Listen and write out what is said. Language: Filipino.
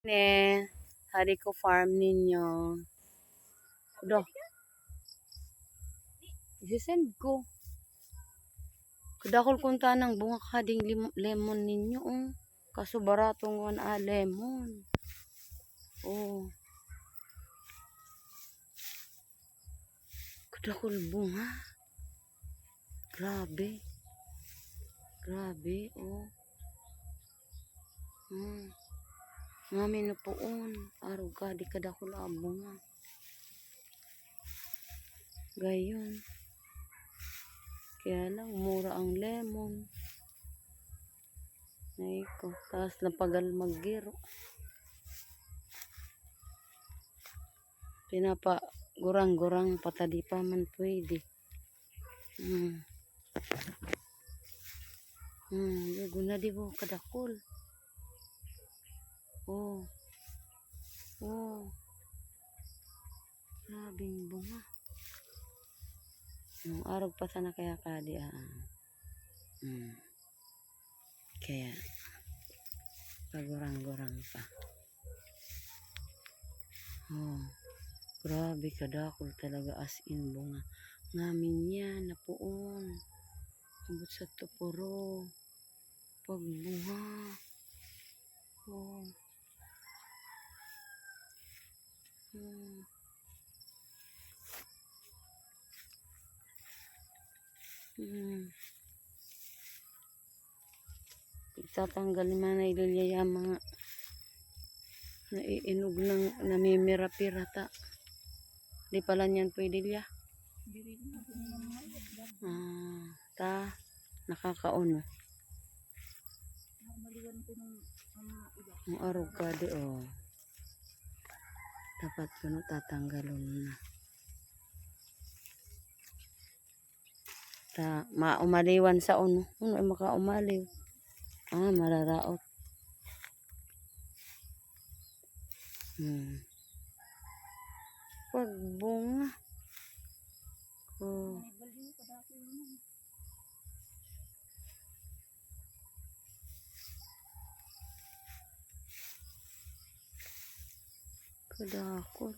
Ne, hari ko farm ninyo. Kudo. Isisend ko. Kadakol kunta ng bunga kading lemon ninyo. Oh. Kaso baratong lemon. Oh. Kadakol bunga. Grabe. Grabe. Oh. Ngamin na poon. Araw ka, di kadakol ang bunga. Gayon. Kaya lang, mura ang lemon. Ay ko, tapos napagal maggiro. Pinapa gurang-gurang patadi pa man pwede. Guna di mo kadakol. Oh. Oh. Grabing bunga. Yung arog pa sana kaya kadi Kaya pagurang-gurang pa. Oh. Grabe kadakol talaga as in bunga. Ngamin yan napuon. Abot sa tupuro. Pagbunga. Oh. Itatanggal naman na ililya mga naiinog ng namimira-pirata. Di pala niyan pwede liya. Nakakaon. Ang araw ka di dapat ko no tatanggalon na. Maumaliwan sa uno. Ano ay makaumaliw. Mararaot. Pagbunga. Oh. Kadakol.